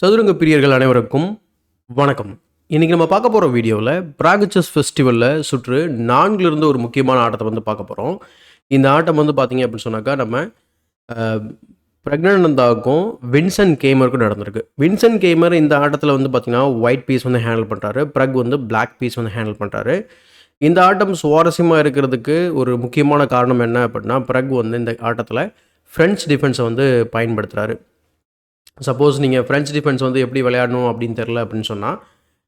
சதுரங்க பிரியர்கள் அனைவருக்கும் வணக்கம். இன்றைக்கி நம்ம பார்க்க போகிற வீடியோவில் பிராக் செஸ் ஃபெஸ்டிவலில் சுற்று 4லிருந்து ஒரு முக்கியமான ஆட்டத்தை வந்து பார்க்க போகிறோம். இந்த ஆட்டம் வந்து பார்த்தீங்க அப்படின்னு சொன்னாக்கா நம்ம பிரக்னானந்தாவுக்கும் வின்சென்ட் கேமருக்கும் நடந்திருக்கு. வின்சென்ட் கேமர் இந்த ஆட்டத்தில் வந்து பார்த்திங்கன்னா ஒயிட் பீஸ் வந்து ஹேண்டில் பண்ணுறாரு, பிரக் வந்து பிளாக் பீஸ் வந்து ஹேண்டில் பண்ணுறாரு. இந்த ஆட்டம் சுவாரஸ்யமாக இருக்கிறதுக்கு ஒரு முக்கியமான காரணம் என்ன அப்படின்னா, பிரக் வந்து இந்த ஆட்டத்தில் ஃப்ரெஞ்ச் டிஃபென்ஸை வந்து பயன்படுத்துகிறாரு. சப்போஸ் நீங்கள் ஃப்ரெஞ்ச் டிஃபென்ஸ் வந்து எப்படி விளையாடணும் அப்படின்னு தெரில அப்படின்னு சொன்னால்,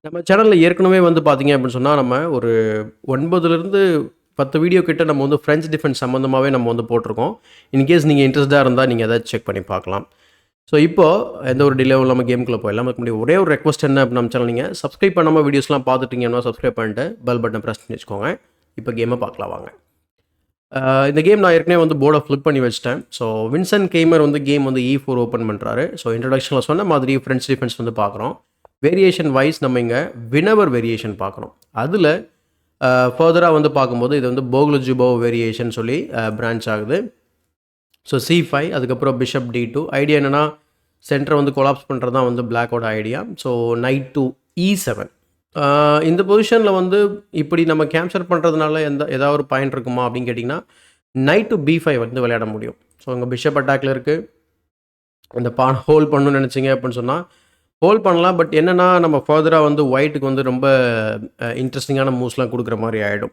நம்ம சேனலில் ஏற்கனவே வந்து பார்த்தீங்க அப்படின்னு சொன்னால், நம்ம ஒரு 9லேருந்து 10 வீடியோ கிட்ட நம்ம வந்து ஃப்ரெஞ்ச் டிஃபென்ஸ் சம்மந்தமாகவே நம்ம வந்து போட்டிருக்கோம். இன்கேஸ் நீங்கள் இன்ட்ரெஸ்ட்டாக இருந்தால் நீங்கள் எதாவது செக் பண்ணி பார்க்கலாம். ஸோ இப்போது எந்த ஒரு டிலேவும் இல்லாமல் கேமுக்குள்ளே போயிடலாம். அதுக்கு முன்னாடி ஒரே ஒரு ரெக்வஸ்ட் என்ன அப்படின்னு நம்ம சேனல் நீங்கள் சப்ஸ்கிரைப் பண்ணாமல் வீடியோஸ்லாம் பார்த்துட்டீங்கன்னா சப்ஸ்கிரைப் பண்ணிட்டு பெல் பட்டனை ப்ரெஸ் பண்ணி வச்சுக்கோங்க. இப்போ கேமை பார்க்கலாம் வாங்க. இந்த கேம் நான் ஏற்கனவே வந்து போர்டை ஃப்ளிப் பண்ணி வச்சிட்டேன். ஸோ வின்சென்ட் கேமர் வந்து கேம் வந்து E4 ஓப்பன் பண்ணுறாரு. ஸோ இன்ட்ரடக்ஷனில் சொன்ன மாதிரி ஃப்ரெஞ்ச் டிஃபென்ஸ் வந்து பார்க்குறோம். வேரியேஷன் வைஸ் நம்ம இங்கே வினவர் வேரியேஷன் பார்க்குறோம். அதில் ஃபர்தராக வந்து பார்க்கும்போது இது வந்து போக்லஜுபோவ் வேரியேஷன் சொல்லி பிரான்ச் ஆகுது. ஸோ C5 அதுக்கப்புறம் பிஷப் D2. ஐடியா என்னென்னா சென்டரை வந்து கொலாப்ஸ் பண்ணுறது தான் வந்து பிளாக்கோட idea. So knight to E7. இந்த பொசிஷனில் வந்து இப்படி நம்ம கேப்சர் பண்ணுறதுனால ஏதாவது ஒரு பாயிண்ட் இருக்குமா அப்படின்னு கேட்டிங்கன்னா, நைட் டு B5 வந்து விளையாட முடியும். ஸோ இங்கே பிஷப் அட்டாக்ல இருக்குது. இந்த பான் ஹோல்ட் பண்ணணும்னு நினச்சிங்க அப்படின்னு சொன்னால் ஹோல்ட் பண்ணலாம். பட் என்னென்னா நம்ம ஃபர்தராக வந்து ஒயிட்டுக்கு வந்து ரொம்ப இன்ட்ரெஸ்டிங்கான மூவ்ஸ்லாம் கொடுக்குற மாதிரி ஆகிடும்.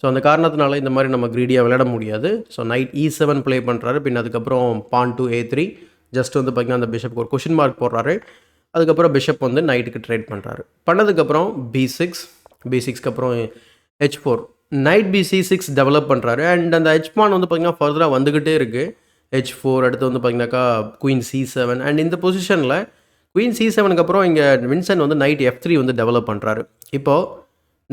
ஸோ அந்த காரணத்தினால இந்த மாதிரி நம்ம க்ரீடியாக விளையாட முடியாது. ஸோ நைட் E7 ப்ளே பண்ணுறாரு. பின் அதுக்கப்புறம் பான் டு A3 ஜஸ்ட் வந்து பார்த்திங்கன்னா அந்த பிஷப்க்கு ஒரு கொஷின் மார்க் போடுறாரு. அதுக்கப்புறம் பிஷப் வந்து நைட்டுக்கு ட்ரேட் பண்ணுறாரு. பண்ணதுக்கப்புறம் B6க்கு அப்புறம் H4 நைட் B6 டெவலப் பண்ணுறாரு. அண்ட் அந்த H-பான் வந்து பார்த்திங்கன்னா ஃபர்தராக வந்துக்கிட்டே இருக்குது. H4 அடுத்து வந்து பார்த்திங்கனாக்கா குயின் C7. அண்ட் இந்த பொசிஷனில் குயின் C7க்கு அப்புறம் இங்கே வின்சென்ட் வந்து நைட் F3 வந்து டெவலப் பண்ணுறாரு. இப்போது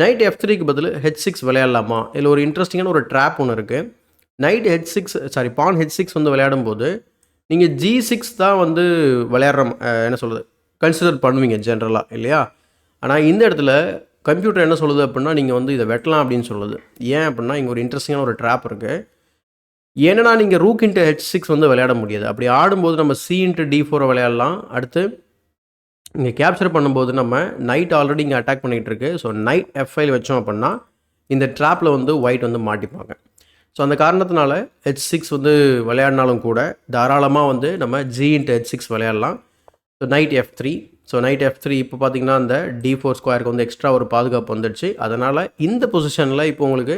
நைட் F3க்கு பதில் H6 விளையாடலாமா? இதில் ஒரு இன்ட்ரெஸ்டிங்கான ஒரு ட்ராப் ஒன்று இருக்குது. நைட் பான் H6 வந்து விளையாடும் போது நீங்கள் G6 தான் வந்து விளையாடுற என்ன சொல்கிறது கன்சிடர் பண்ணுவீங்க ஜென்ரலாக இல்லையா? ஆனால் இந்த இடத்துல கம்ப்யூட்டர் என்ன சொல்லுது அப்படின்னா, நீங்கள் வந்து இதை வெட்டலாம் அப்படின்னு சொல்லுது. ஏன் அப்படின்னா இங்கே ஒரு இன்ட்ரெஸ்டிங்கான ஒரு ட்ராப் இருக்குது. ஏன்னா நீங்கள் ரூக் இன்ட்டு H6 வந்து விளையாட முடியாது. அப்படி ஆடும்போது நம்ம C இன்ட்டு D4 விளையாடலாம். அடுத்து இங்கே கேப்சர் பண்ணும்போது நம்ம நைட் ஆல்ரெடி இங்கே அட்டாக் பண்ணிகிட்டு இருக்கு. ஸோ நைட் F5 வச்சோம் அப்படின்னா இந்த ட்ராப்பில் வந்து ஒயிட் வந்து மாட்டிப்பாங்க. ஸோ அந்த காரணத்தினால H6 வந்து விளையாடினாலும் கூட தாராளமாக வந்து நம்ம G இன்ட்டு H6 விளையாடலாம். So night F3. So night F3 இப்போ பார்த்தீங்கன்னா அந்த D4 ஸ்கொயருக்கு வந்து எக்ஸ்ட்ரா ஒரு பாதுகாப்பு வந்துடுச்சு. அதனால் இந்த பொசிஷனில் இப்போ உங்களுக்கு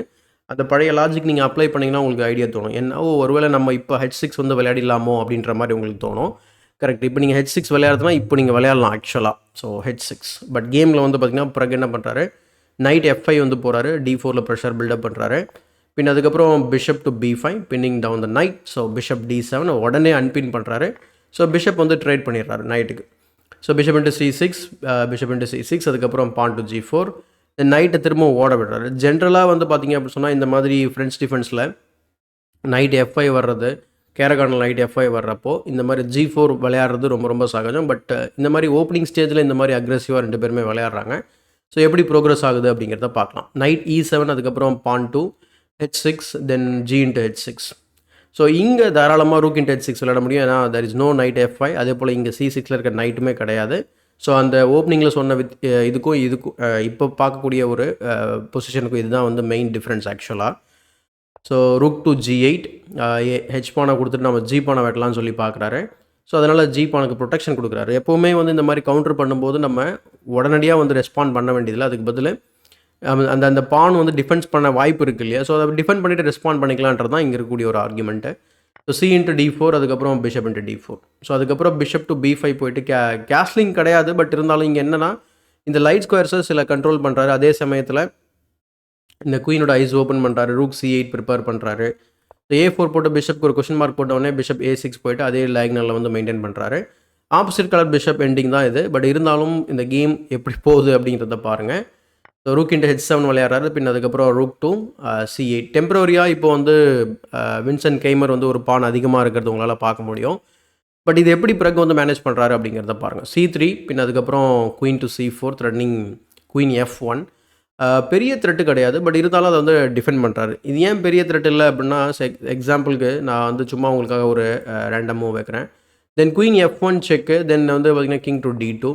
அந்த பழைய லாஜிக் நீங்கள் அப்ளை பண்ணிங்கன்னா உங்களுக்கு ஐடியா தோணும். என்ன ஒருவேளை நம்ம இப்போ H6 வந்து விளையாடிடலாமோ அப்படின்ற மாதிரி உங்களுக்கு தோணும். கரெக்ட். இப்போ நீங்கள் H6 விளையாடுறதுனா இப்போ நீங்கள் விளையாடலாம் ஆக்சுவலாக. ஸோ H6 பட் கேமில் வந்து பார்த்திங்கன்னா பிறகு என்ன பண்ணுறாரு, நைட் F5 வந்து போகிறாரு. D4ல் ப்ரெஷர் பில்டப் பண்ணுறாரு. பின் அதுக்கப்புறம் bishop to B5 pinning down the knight. So bishop D7 உடனே அன்பின் பண்ணுறாரு. ஸோ பிஷப் வந்து ட்ரேட் பண்ணிடுறாரு நைட்டுக்கு. ஸோ பிஷப் இன்ட்டு C6 அதுக்கப்புறம் பான் டு G4 நைட்டை திரும்ப ஓட விடுறாரு. ஜென்ரலாக வந்து பார்த்திங்க அப்படின்னு சொன்னால் இந்த மாதிரி ஃப்ரெஞ்ச் டிஃபென்ஸில் நைட் F5 வர்றது, கேரகானில் நைட் F5 வர்றப்போ இந்த மாதிரி G4 விளையாடுறது ரொம்ப ரொம்ப சகஜம். பட் இந்த மாதிரி ஓப்பனிங் ஸ்டேஜில் இந்த மாதிரி அக்ரெசிவாக 2 பேருமே விளையாடுறாங்க. ஸோ எப்படி ப்ரோக்ரஸ் ஆகுது அப்படிங்கிறத பார்க்கலாம். நைட் E7 அதுக்கப்புறம் pawn to H6 then G into H6. So இங்கே தாராளமாக ரூக் இன்ட்டு H6 விளையாட முடியும். ஏன்னா there is no knight F5. அதே போல் இங்கே C6ல் இருக்க நைட்டுமே கிடையாது. ஸோ அந்த ஓப்பனிங்கில் சொன்ன இதுக்கும் இப்போ பார்க்கக்கூடிய ஒரு பொசிஷனுக்கும் இதுதான் வந்து மெயின் டிஃப்ரென்ஸ் ஆக்சுவலாக. ஸோ ரூக் டு G8 H-பானை கொடுத்துட்டு நம்ம G-பானை வெட்டலாம்னு சொல்லி பார்க்குறாரு. ஸோ அதனால் G-பானுக்கு ப்ரொடெக்ஷன் கொடுக்குறாரு. எப்போவுமே வந்து இந்த மாதிரி கவுண்டர் பண்ணும்போது நம்ம உடனடியாக வந்து ரெஸ்பாண்ட் பண்ண வேண்டியதில்லை. அதுக்கு பதில் அந்த பான் வந்து டிஃபென்ஸ் பண்ண வாய்ப்பு இருக்குது இல்லையா? ஸோ அதை டிஃபெண்ட் பண்ணிவிட்டு ரெஸ்பாண்ட் பண்ணிக்கலான்றது தான் இங்கே இருக்கக்கூடிய ஒரு argument. So C into D4 அதுக்கப்புறம் பிஷப் இன்ட்டு D4. ஸோ அதுக்கப்புறம் பிஷப் டு B5 போயிட்டு கேஸ்லிங் கிடையாது. பட் இருந்தாலும் இங்கே என்னென்னா இந்த லைட் ஸ்கொயர்ஸை சில கண்ட்ரோல் பண்ணுறாரு. அதே சமயத்தில் இந்த குயினோட ஐஸ் ஓப்பன் பண்ணுறாரு. ரூக் C8 ப்ரிப்பேர் பண்ணுறாரு. ஸோ A4 போட்டு பிஷப்க்கு ஒரு கொஷின் மார்க் போட்டவுடனே பிஷப் A6 போயிட்டு அதே லைக்னலில் வந்து மெயின்டைன் பண்ணுறாரு. ஆப்போசிட் கலர் பிஷப் எண்டிங் தான் இது. பட் இருந்தாலும் இந்த கேம் எப்படி போகுது அப்படிங்கிறத பாருங்கள். So rook into H7 விளையாடுறாரு. பின் அதுக்கப்புறம் ரூக் டு C8. டெம்பரரியாக இப்போ வந்து வின்சென்ட் கேமர் வந்து ஒரு பான் அதிகமாக இருக்கிறது உங்களால் பார்க்க முடியும். பட் இது எப்படி பிறகு வந்து மேனேஜ் பண்ணுறாரு அப்படிங்கிறத பாருங்கள். C3 பின் அதுக்கப்புறம் queen to C4 threatening queen F1. பெரிய த்ரெட்டு கிடையாது. பட் இருந்தாலும் அதை வந்து டிஃபெண்ட் பண்ணுறாரு. இது ஏன் பெரிய த்ரெட் இல்லை அப்படின்னா எக்ஸாம்பிளுக்கு நான் வந்து சும்மா உங்களுக்காக ஒரு ரேண்டம் மூவ் வைக்கிறேன். தென் குயின் F1 செக்கு. தென் வந்து பார்த்திங்கன்னா king to D2.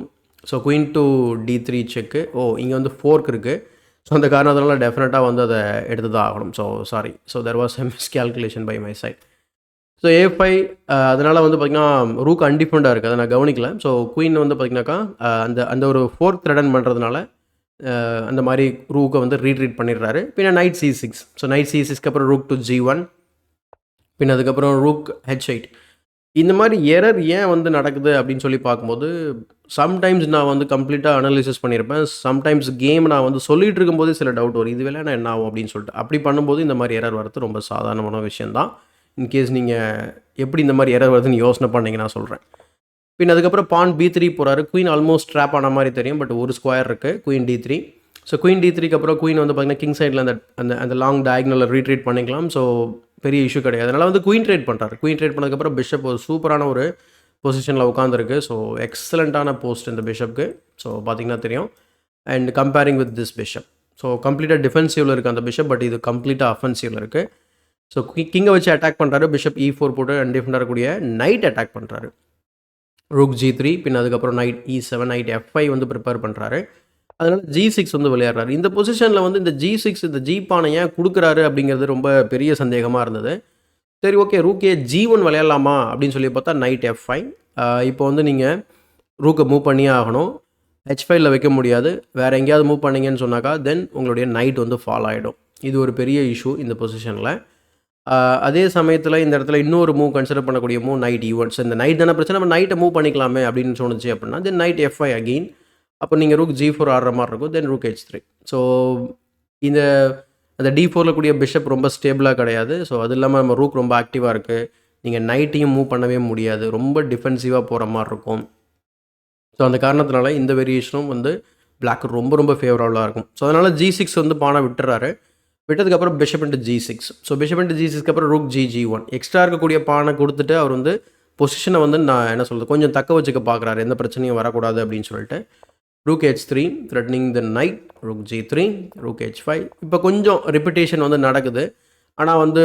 So queen to D3 செக்கு. இங்கே வந்து ஃபோர்க் இருக்குது. ஸோ அந்த காரணத்தினால டெஃபினட்டாக வந்து அதை எடுத்து தான் ஆகணும். So sorry. So there was a miscalculation by my side. So A5 அதனால் வந்து பார்த்திங்கன்னா ரூக் அன்டிஃபெண்டாக இருக்குது. அதை நான் கவனிக்கல. ஸோ குயின் வந்து பார்த்திங்கனாக்கா அந்த அந்த ஒரு ஃபோர்க் த்ரெடன் பண்ணுறதுனால அந்த மாதிரி ரூக்கை வந்து ரீட்ரீட் பண்ணிடுறாரு. பின்ன நைட் C6. ஸோ நைட் C6க்கு அப்புறம் ரூக் டு G1. பின்ன அதுக்கப்புறம் ரூக் H8. இந்த மாதிரி எரர் ஏன் வந்து நடக்குது அப்படின்னு சொல்லி பார்க்கும்போது, சம்டைம்ஸ் நான் வந்து கம்ப்ளீட்டாக அனலைசிஸ் பண்ணியிருப்பேன். சம்டைம்ஸ் கேம் நான் வந்து சொல்லிகிட்டு இருக்கும்போது சில டவுட் வரும். இது விளையாட என்ன ஆகும் அப்படின்னு சொல்லிட்டு. அப்படி பண்ணும்போது இந்த மாதிரி எரர் வரது ரொம்ப சாதாரணமான விஷயந்தான். இன்கேஸ் நீங்கள் எப்படி இந்த மாதிரி எரர் வருதுன்னு யோசனை பண்ணீங்க நான் சொல்கிறேன். பின் அதுக்கப்புறம் பான் B3 போகிறாரு. குயின் ஆல்மோஸ்ட் ட்ராப் ஆன மாதிரி தெரியும். பட் ஒரு ஸ்கொயர் இருக்குது. Queen D3. ஸோ குயின் D3க்கு அப்புறம் குயின் வந்து பார்த்திங்கன்னா கிங் சைடில் அந்த அந்த அந்த லாங் டயக்னலில் ரீட்ரீட் பண்ணிக்கலாம். ஸோ பெரிய இஷ்யூ கிடையாது. அதனால் வந்து குயின் ட்ரேட் பண்ணுறாரு. குயின் ட்ரேட் பண்ணதுக்கப்புறம் பிஷப் ஒரு சூப்பரான ஒரு பொசிஷனில் உட்காந்துருக்கு. ஸோ எக்ஸலண்ட்டான போஸ்ட் இந்த பிஷப்க்கு. ஸோ பார்த்திங்கன்னா தெரியும். And comparing with this bishop. So கம்ப்ளீட்டாக டிஃபென்சிவில் இருக்குது அந்த பிஷப். பட் இது கம்ப்ளீட்டாக அஃபென்சிவில் இருக்குது. ஸோ கிங்கை வச்சு அட்டாக் பண்ணுறாரு. பிஷப் E4 போட்டு அன்டிஃபெண்டாக இருக்கக்கூடிய நைட் அட்டாக் பண்ணுறாரு. Rook G3. பின் அதுக்கப்புறம் நைட் E7, நைட் F5 வந்து ப்ரிப்பேர் பண்ணுறாரு. அதனால் G6 வந்து விளையாடுறாரு. இந்த பொசிஷனில் வந்து இந்த G6 இந்த G பானை ஏன் கொடுக்குறாரு அப்படிங்கிறது ரொம்ப பெரிய சந்தேகமாக இருந்தது. சரி, ஓகே, ரூக்கே G1 விளையாடலாமா அப்படின்னு சொல்லி பார்த்தா நைட் F5. இப்போ வந்து நீங்கள் ரூக்கை மூவ் பண்ணியே ஆகணும். H5ல வைக்க முடியாது. வேறு எங்கேயாவது மூவ் பண்ணிங்கன்னு சொன்னாக்கா தென் உங்களுடைய நைட் வந்து ஃபால் ஆகிடும். இது ஒரு பெரிய இஷ்யூ இந்த பொசிஷனில். அதே சமயத்தில் இந்த இடத்துல இன்னொரு மூவ் கன்சிடர் பண்ணக்கூடிய மூவ் நைட் E1. ஸோ இந்த நைட் தானே பிரச்சனை, நம்ம நைட்டை மூவ் பண்ணிக்கலாமே அப்படின்னு சொன்னிச்சு அப்படின்னா தென் நைட் F5 அகெயின். அப்போ நீங்கள் ரூக் G4 ஆடுற மாதிரி இருக்கும். தென் ரூக் H3. ஸோ இந்த அந்த D4ல் கூடிய பிஷப் ரொம்ப ஸ்டேபிளாக கிடையாது. ஸோ அது இல்லாமல் நம்ம ரூக் ரொம்ப ஆக்டிவாக இருக்குது. நீங்கள் நைட்டையும் மூவ் பண்ணவே முடியாது. ரொம்ப டிஃபென்சிவாக போகிற மாதிரி இருக்கும். ஸோ அந்த காரணத்தினால இந்த வேரியேஷனும் வந்து பிளாக் ரொம்ப ரொம்ப ஃபேவரபுளாக இருக்கும். ஸோ அதனால் G6 வந்து பானை விட்டுறாரு. விட்டதுக்கப்புறம் bishop into G6. So bishop into G6க்கு அப்புறம் ரூக் G1. எக்ஸ்ட்ரா இருக்கக்கூடிய பானை கொடுத்துட்டு அவர் வந்து பொசிஷனை வந்து நான் என்ன சொல்கிறது கொஞ்சம் தக்க வச்சுக்க பார்க்குறாரு. எந்த பிரச்சனையும் வரக்கூடாது அப்படின்னு சொல்லிட்டு. Rook H3 threatening the night. Rook G3. Rook H5. இப்போ கொஞ்சம் ரிப்பிட்டேஷன் வந்து நடக்குது. ஆனால் வந்து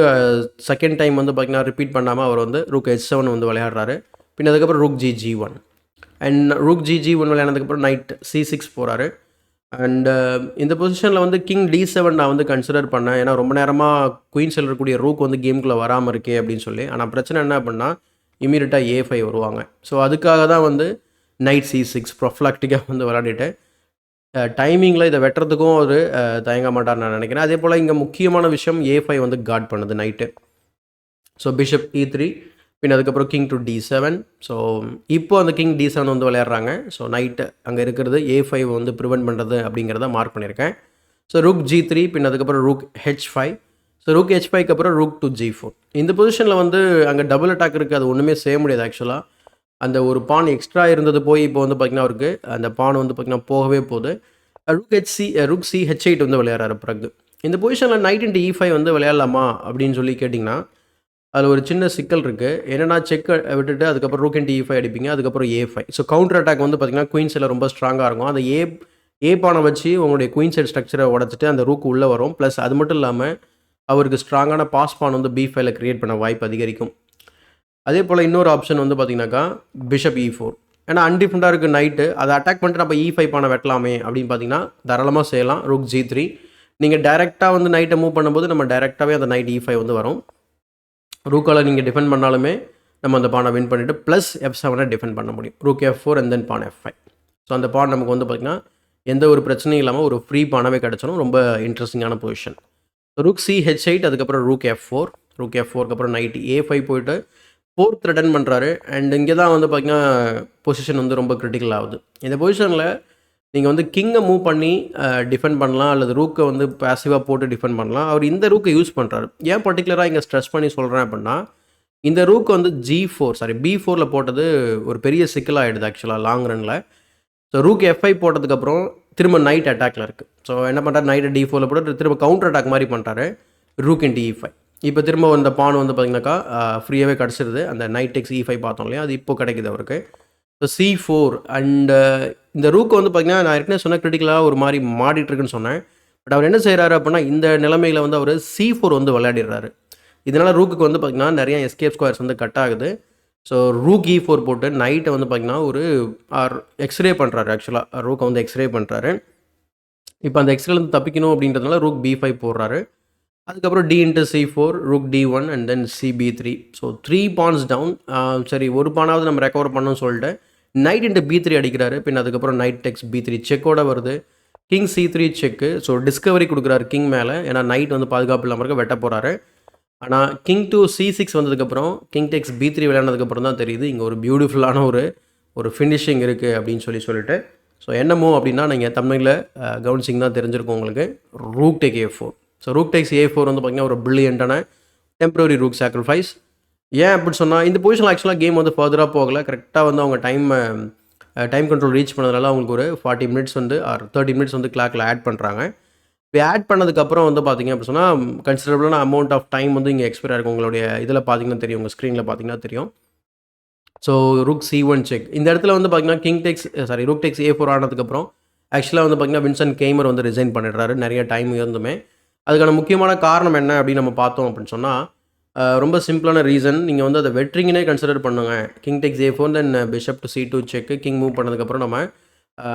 செகண்ட் டைம் வந்து பார்த்திங்கன்னா ரிப்பீட் பண்ணாமல் அவர் வந்து ரூக் H7 வந்து விளையாடுறாரு. பின் அதுக்கப்புறம் rook G1. And rook G1 விளையாடுறதுக்கப்புறம் நைட் C6 போகிறாரு. அண்டு இந்த பொசிஷனில் வந்து கிங் D7 நான் வந்து கன்சிடர் பண்ணேன். ஏன்னா ரொம்ப நேரமாக குயின் செல்லக்கூடிய ரூக் வந்து கேமுக்குள்ளே வராமல் இருக்கே அப்படின்னு சொல்லி. ஆனால் பிரச்சனை என்ன அப்படின்னா இமீடியட்டாக A5 வருவாங்க. ஸோ அதுக்காக தான் வந்து நைட் C6 ப்ரொஃப்ளாக்டிக்காக வந்து விளையாடிட்டு டைமிங்கில் இதை வெட்டுறதுக்கும் ஒரு தயங்க மாட்டார் நான் நினைக்கிறேன். அதே போல் இங்கே முக்கியமான விஷயம் A5 வந்து கார்ட் பண்ணுது நைட்டு. So bishop E3. பின் அதுக்கப்புறம் கிங் டு D7. ஸோ இப்போ அந்த கிங் D7 வந்து விளையாடுறாங்க. ஸோ நைட்டு அங்கே இருக்கிறது A5 வந்து ப்ரிவென்ட் பண்ணுறது அப்படிங்கிறத மார்க் பண்ணியிருக்கேன். So rook G3. பின் அதுக்கப்புறம் ரூக் H5. ஸோ ரூக் H5க்கு அப்புறம் ரூக் டு G4. இந்த பொசிஷனில் வந்து அங்கே டபுள் அட்டாக் இருக்குது. அது ஒன்றுமே செய்ய முடியாது ஆக்சுவலாக. அந்த ஒரு பான் எக்ஸ்ட்ரா இருந்தது போய் இப்போ வந்து பார்த்திங்கன்னா அவருக்கு அந்த பான் வந்து பார்த்திங்கன்னா போகவே போகுது. ரூக் C H8 வந்து விளையாடுறாரு பிறகு. இந்த பொசிஷனில் நைட் இன்ட்டு E5 வந்து விளையாடலாமா அப்படின்னு சொல்லி கேட்டிங்கன்னா அதில் ஒரு சின்ன சிக்கல் இருக்குது. என்னென்னா செக் விட்டுட்டு அதுக்கப்புறம் ரூக் இன்ட்டு E5 அடிப்பீங்க. அதுக்கப்புறம் A5. ஸோ கவுண்டர் அட்டாக் வந்து பார்த்திங்கன்னா குயின் சைடில் ரொம்ப ஸ்ட்ராங்காக இருக்கும். அந்த ஏ பானை வச்சு உங்களுடைய குயின் சைட் ஸ்ட்ரக்சரை உடச்சிட்டு அந்த ரூக் உள்ளே வரும். ப்ளஸ் அது மட்டும் இல்லாமல் அவருக்கு ஸ்ட்ராங்கான பாஸ் பான் வந்து B5ல க்ரியேட் பண்ண வாய்ப்பு அதிகரிக்கும். அதே போல் இன்னொரு ஆப்ஷன் வந்து பார்த்திங்கனாக்கா பிஷப் E4. ஏன்னா அன்டிஃபெண்டாக இருக்குது நைட்டு. அதை அட்டாக் பண்ணிட்டு நம்ம E5 பானை வெட்டலாமே அப்படின்னு பார்த்தீங்கன்னா தாராளமாக செய்யலாம். Rook G3. நீங்கள் டைரெக்டாக வந்து நைட்டை மூவ் பண்ணும்போது நம்ம டைரெக்டாகவே அந்த நைட் E5 வந்து வரும். ரூக்கால் நீங்கள் டிஃபெண்ட் பண்ணாலுமே நம்ம அந்த பானை வின் பண்ணிவிட்டு ப்ளஸ் F7 டிஃபெண்ட் பண்ண முடியும். Rook F4 and then pawn F5. So அந்த பான் நமக்கு வந்து பார்த்திங்கன்னா எந்த ஒரு பிரச்சனையும் இல்லாமல் ஒரு ஃப்ரீ பானாவே கிடச்சிடும். ரொம்ப இன்ட்ரெஸ்டிங்கான பொசிஷன். Rook CH8. அதுக்கப்புறம் ரூக் F4. ரூக் F4க்கு அப்புறம் நைட் A5 போயிட்டு 4th ரிட்டர்ன் பண்ணுறாரு. அண்ட் இங்கே தான் வந்து பார்த்திங்கன்னா பொசிஷன் வந்து ரொம்ப கிரிட்டிக்கல் ஆகுது. இந்த பொசிஷனில் நீங்கள் வந்து கிங்கை மூவ் பண்ணி டிஃபெண்ட் பண்ணலாம், அல்லது ரூக்கை வந்து பேசிவாக போட்டு டிஃபெண்ட் பண்ணலாம். அவர் இந்த ரூக்கை யூஸ் பண்ணுறாரு. ஏன் பர்டிகுலராக இங்கே ஸ்ட்ரெஸ் பண்ணி சொல்கிறேன் அப்படின்னா இந்த ரூக் வந்து B4ல போட்டது ஒரு பெரிய சிக்கலாகிடுது ஆக்சுவலாக long Ranil. So rook F5 போட்டதுக்கப்புறம் திரும்ப நைட் அட்டாக்ல இருக்குது. ஸோ என்ன பண்ணுறாரு, நைட்டை D4ல போட்டு திரும்ப கவுண்டர் அட்டாக் மாதிரி பண்ணுறாரு. Rook into E5. இப்போ திரும்ப அந்த பான் வந்து பார்த்திங்கனாக்கா ஃப்ரீயாகவே கிடச்சிருது. அந்த நைட் டெக்ஸ் E5 பார்த்தோம் இல்லையா, அது இப்போ கிடைக்குது அவருக்கு. ஸோ C4 அண்டு இந்த ரூக்கை வந்து பார்த்திங்கன்னா நான் ஏற்கனவே சொன்ன கிரிட்டிக்கலாக ஒரு மாதிரி மாடிட்டுருக்குன்னு சொன்னேன். பட் அவர் என்ன செய்கிறாரு அப்படின்னா இந்த நிலைமையில் வந்து அவர் C4 வந்து விளையாடிடுறாரு. இதனால் ரூக்குக்கு வந்து பார்த்திங்கன்னா நிறைய எஸ்கேப் ஸ்கொயர்ஸ் வந்து கட் ஆகுது. ஸோ ரூக் E4 போட்டு நைட்டை வந்து பார்த்திங்கன்னா ஒரு எக்ஸ்ரே பண்ணுறாரு. ஆக்சுவலாக ரூக்கை வந்து எக்ஸ்ரே பண்ணுறாரு. இப்போ அந்த எக்ஸ்ரேலேருந்து தப்பிக்கணும் அப்படின்றதுனால ரூக் B5 போடுறாரு. அதுக்கப்புறம் D into C4, rook D1 and then CB3. So 3 pawns down. சரி ஒரு பானாவது நம்ம ரெக்கவர் பண்ணணும்னு சொல்லிட்டு நைட் into B3 அடிக்கிறாரு. பின் அதுக்கப்புறம் நைட் டெக்ஸ் B3 செக்கோட வருது. கிங் C3 செக்கு. ஸோ டிஸ்கவரி கொடுக்குறாரு கிங் மேலே. ஏன்னா நைட் வந்து பாதுகாப்பு இல்லாமல் இருக்க வெட்ட போகிறாரு. ஆனால் கிங் to C6 வந்ததுக்கப்புறம் கிங் டெக்ஸ் B3 விளையாண்டதுக்கப்புறம் தான் தெரியுது இங்கே ஒரு பியூட்டிஃபுல்லான ஒரு ஃபினிஷிங் இருக்குது அப்படின்னு சொல்லிட்டு ஸோ என்னமோ அப்படின்னா நீங்கள் தமிழில் கவனிச்சிங் தான் தெரிஞ்சிருக்கும் உங்களுக்கு. Rook take A4. So rook tax A4 வந்து பார்த்திங்கன்னா ஒரு பிரில்லியண்ட்டான டெம்பரரி ரூக் சாக்ரிஃபைஸ். ஏன் அப்படி சொன்னால் இந்த பொசிஷனில் ஆக்சுவலாக கேம் வந்து ஃபர்தராக போகலை. கரெக்டாக வந்து அவங்க டைம் கண்ட்ரோல் ரீச் பண்ணதுனால அவங்களுக்கு ஒரு 40 மினிட்ஸ் வந்து ஆர் 30 மினிட்ஸ் வந்து கிளாக்கில் ஆட் பண்ணுறாங்க. இப்போ ஆட் பண்ணதுக்கப்புறம் வந்து பார்த்திங்க அப்படி சொன்னால் கன்சிடரபிளான அமௌண்ட் ஆஃப் டைம் வந்து இங்கே எக்ஸ்பைர் ஆகிருக்கும். உங்களுடைய இதில் பார்த்தீங்கன்னா தெரியும், உங்கள் ஸ்க்ரீனில் பார்த்தீங்கன்னா தெரியும். So rook C1 check. இந்த இடத்துல வந்து பார்த்திங்கன்னா ரூக் டெக்ஸ் A4 ஆனதுக்கப்புறம் ஆக்சுவலாக வந்து பார்த்திங்கன்னா வின்சென்ட் கேமர் வந்து ரிசைன் பண்ணிடுறாரு. நிறைய டைம் இருந்துமே அதுக்கான முக்கியமான காரணம் என்ன அப்படின்னு நம்ம பார்த்தோம் அப்படின்னு சொன்னால் ரொம்ப சிம்பிளான ரீசன். நீங்கள் வந்து அதை வெட்ரிங்கனே கன்சிடர் பண்ணுங்க. King takes A4 then bishop to C2 check. King move பண்ணதுக்கப்புறம் நம்ம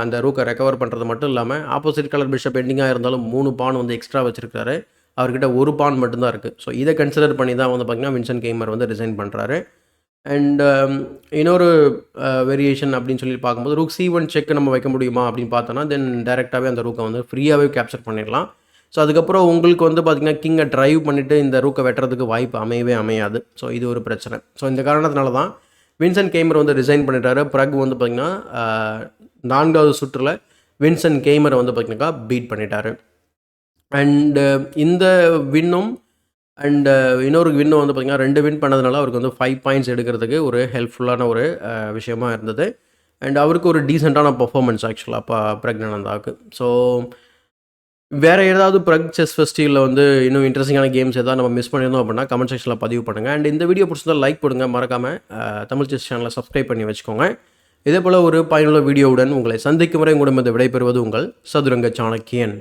அந்த ரூக்கை ரெக்கவர் பண்ணுறது மட்டும் இல்லாமல் ஆப்போசிட் கலர் பிஷப் பெண்டிங்காக இருந்தாலும் 3 பான் வந்து எக்ஸ்ட்ரா வச்சிருக்காரு. அவர்கிட்ட ஒரு பான் மட்டும்தான் இருக்குது. ஸோ இதை கன்சிடர் பண்ணி தான் வந்து பார்த்திங்கன்னா வின்சென்ட் கேமர் வந்து ரிசைன் பண்ணுறாரு. அண்ட் இன்னொரு வேரியேஷன் அப்படின்னு சொல்லி பார்க்கும்போது ரூக் C1 செக் நம்ம வைக்க முடியுமா அப்படின்னு பார்த்தோன்னா தென் டேரெக்டாகவே அந்த ரூக்கை வந்து ஃப்ரீயாகவே கேப்சர் பண்ணிடலாம். ஸோ அதுக்கப்புறம் உங்களுக்கு வந்து பார்த்திங்கன்னா கிங்கை ட்ரைவ் பண்ணிவிட்டு இந்த ரூக்கை வெட்டுறதுக்கு வாய்ப்பு அமையாது. ஸோ இது ஒரு பிரச்சனை. ஸோ இந்த காரணத்தினால தான் வின்சென்ட் கேமர் வந்து ரிசைன் பண்ணிட்டாரு. பிரக் வந்து பார்த்திங்கன்னா 4வது சுற்றில் வின்சென்ட் கேமரை வந்து பார்த்திங்கன்னா பீட் பண்ணிட்டாரு. அண்டு இந்த வின்னும் அண்டு இன்னொரு வின்னும் வந்து பார்த்திங்கன்னா 2 வின் பண்ணதுனால அவருக்கு வந்து 5 பாயிண்ட்ஸ் எடுக்கிறதுக்கு ஒரு ஹெல்ப்ஃபுல்லான ஒரு விஷயமா இருந்தது. அண்ட் அவருக்கு ஒரு டீசெண்டான பர்ஃபார்மன்ஸ் ஆக்சுவலாக பிரக்ஞானந்தாவுக்கு. ஸோ வேறு ஏதாவது பிரக் செஸ் ஃபெஸ்டிவலில் வந்து இன்னும் இன்ட்ரெஸ்டிங்கான கேம்ஸ் எதாவது நம்ம மிஸ் பண்ணியிருந்தோம் அப்படின்னா கமெண்ட் செக்ஷனில் பதிவு பண்ணுங்கள். அண்ட் இந்த வீடியோ பிடிச்சிருந்தால் லைக் போடுங்க. மறக்காமல் தமிழ் செஸ் சேனலை சப்ஸ்கிரைப் பண்ணி வச்சுக்கோங்க. இதே போல் ஒரு பயனுள்ள வீடியோவுடன் உங்களை சந்திக்கும் வரை உங்களிடம் விடைபெறுவது உங்கள் சதுரங்க சாணக்கியன்.